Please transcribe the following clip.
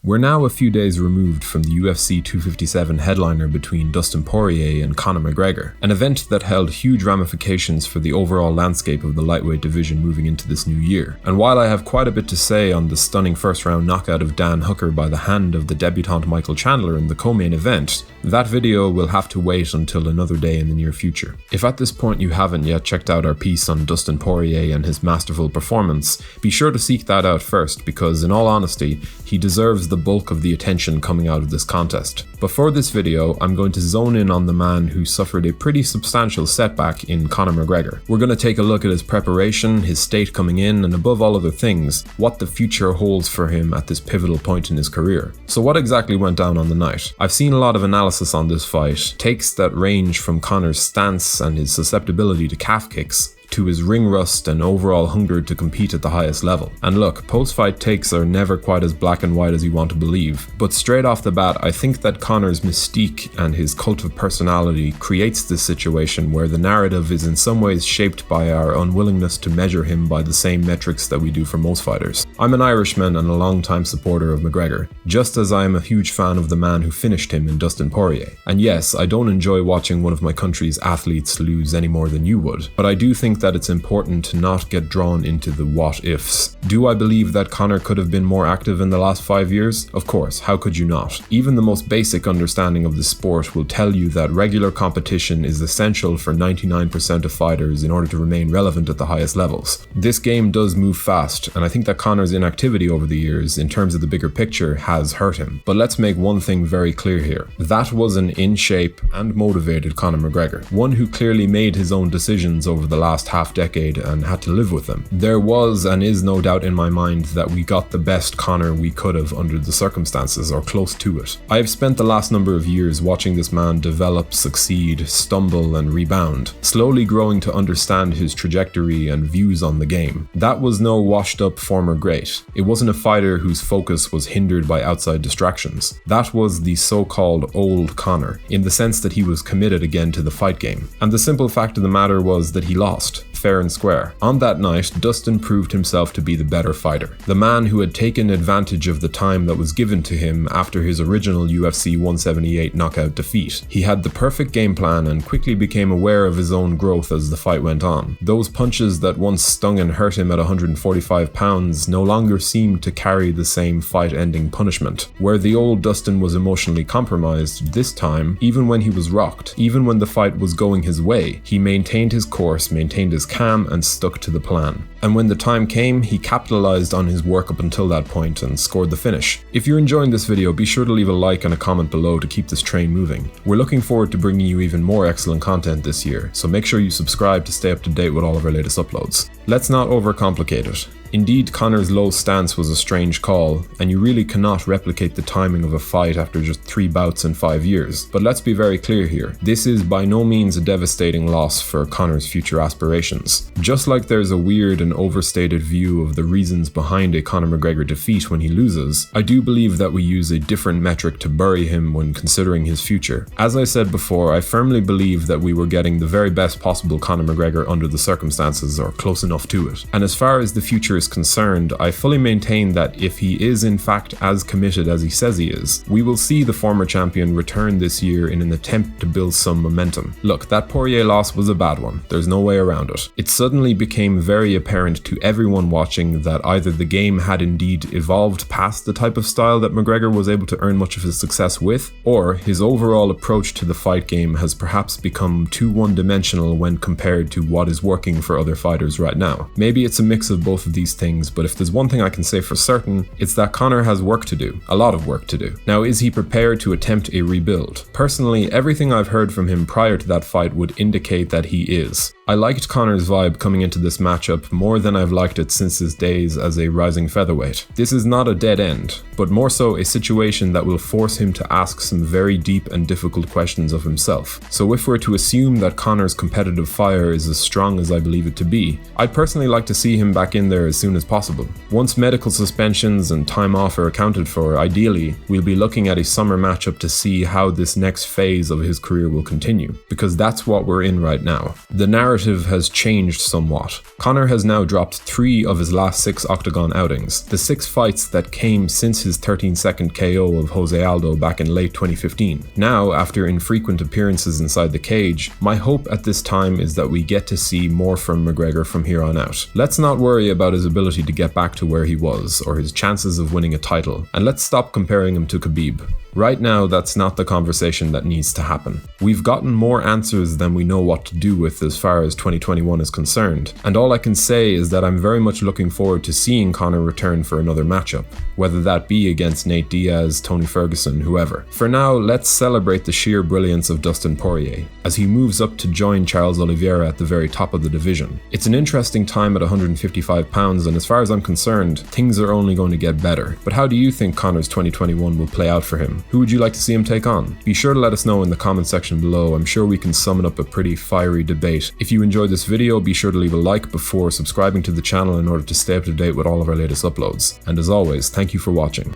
We're now a few days removed from the UFC 257 headliner between Dustin Poirier and Conor McGregor, an event that held huge ramifications for the overall landscape of the lightweight division moving into this new year. And while I have quite a bit to say on the stunning first round knockout of Dan Hooker by the hand of the debutante Michael Chandler in the co-main event, that video will have to wait until another day in the near future. If at this point you haven't yet checked out our piece on Dustin Poirier and his masterful performance, be sure to seek that out first, because in all honesty, he deserves the bulk of the attention coming out of this contest. But for this video, I'm going to zone in on the man who suffered a pretty substantial setback in Conor McGregor. We're going to take a look at his preparation, his state coming in, and above all other things, what the future holds for him at this pivotal point in his career. So what exactly went down on the night? I've seen a lot of analysis on this fight, takes that range from Conor's stance and his susceptibility to calf kicks, to his ring rust and overall hunger to compete at the highest level. And look, post-fight takes are never quite as black and white as you want to believe, but straight off the bat, I think that Conor's mystique and his cult of personality creates this situation where the narrative is in some ways shaped by our unwillingness to measure him by the same metrics that we do for most fighters. I'm an Irishman and a long-time supporter of McGregor, just as I am a huge fan of the man who finished him in Dustin Poirier. And yes, I don't enjoy watching one of my country's athletes lose any more than you would, but I do think that it's important to not get drawn into the what-ifs. Do I believe that Conor could have been more active in the last 5 years? Of course, how could you not? Even the most basic understanding of the sport will tell you that regular competition is essential for 99% of fighters in order to remain relevant at the highest levels. This game does move fast, and I think that Conor's inactivity over the years, in terms of the bigger picture, has hurt him. But let's make one thing very clear here. That was an in-shape and motivated Conor McGregor, one who clearly made his own decisions over the last half-decade and had to live with them. There was and is no doubt in my mind that we got the best Conor we could have under the circumstances, or close to it. I have spent the last number of years watching this man develop, succeed, stumble and rebound, slowly growing to understand his trajectory and views on the game. That was no washed up former great. It wasn't a fighter whose focus was hindered by outside distractions. That was the so-called old Conor, in the sense that he was committed again to the fight game. And the simple fact of the matter was that he lost, fair and square. On that night, Dustin proved himself to be the better fighter, the man who had taken advantage of the time that was given to him after his original UFC 178 knockout defeat. He had the perfect game plan and quickly became aware of his own growth as the fight went on. Those punches that once stung and hurt him at 145 pounds no longer seemed to carry the same fight-ending punishment. Where the old Dustin was emotionally compromised, this time, even when he was rocked, even when the fight was going his way, he maintained his course, maintained his calm and stuck to the plan. And when the time came, he capitalized on his work up until that point and scored the finish. If you're enjoying this video, be sure to leave a like and a comment below to keep this train moving. We're looking forward to bringing you even more excellent content this year, so make sure you subscribe to stay up to date with all of our latest uploads. Let's not overcomplicate it. Indeed, Conor's low stance was a strange call, and you really cannot replicate the timing of a fight after just 3 bouts in 5 years. But let's be very clear here, this is by no means a devastating loss for Conor's future aspirations. Just like there's a weird and overstated view of the reasons behind a Conor McGregor defeat when he loses, I do believe that we use a different metric to bury him when considering his future. As I said before, I firmly believe that we were getting the very best possible Conor McGregor under the circumstances, or close enough to it. And as far as the future is concerned, I fully maintain that if he is in fact as committed as he says he is, we will see the former champion return this year in an attempt to build some momentum. Look, that Poirier loss was a bad one, there's no way around it. It suddenly became very apparent to everyone watching that either the game had indeed evolved past the type of style that McGregor was able to earn much of his success with, or his overall approach to the fight game has perhaps become too one-dimensional when compared to what is working for other fighters right now. Maybe it's a mix of both of these things, but if there's one thing I can say for certain, it's that Conor has work to do, a lot of work to do. Now, is he prepared to attempt a rebuild? Personally, everything I've heard from him prior to that fight would indicate that he is. I liked Conor's vibe coming into this matchup more than I've liked it since his days as a rising featherweight. This is not a dead end, but more so a situation that will force him to ask some very deep and difficult questions of himself. So if we're to assume that Conor's competitive fire is as strong as I believe it to be, I'd personally like to see him back in there as soon as possible. Once medical suspensions and time off are accounted for, ideally, we'll be looking at a summer matchup to see how this next phase of his career will continue, because that's what we're in right now. The narrative narrative has changed somewhat. Conor has now dropped 3 of his last 6 octagon outings, the 6 fights that came since his 13-second KO of Jose Aldo back in late 2015. Now, after infrequent appearances inside the cage, my hope at this time is that we get to see more from McGregor from here on out. Let's not worry about his ability to get back to where he was, or his chances of winning a title, and let's stop comparing him to Khabib. Right now, that's not the conversation that needs to happen. We've gotten more answers than we know what to do with as far as 2021 is concerned, and all I can say is that I'm very much looking forward to seeing Conor return for another matchup, whether that be against Nate Diaz, Tony Ferguson, whoever. For now, let's celebrate the sheer brilliance of Dustin Poirier, as he moves up to join Charles Oliveira at the very top of the division. It's an interesting time at 155 pounds, and as far as I'm concerned, things are only going to get better. But how do you think Conor's 2021 will play out for him? Who would you like to see him take on? Be sure to let us know in the comment section below. I'm sure we can summon up a pretty fiery debate. If you enjoyed this video, be sure to leave a like before subscribing to the channel in order to stay up to date with all of our latest uploads. And as always, thank you for watching.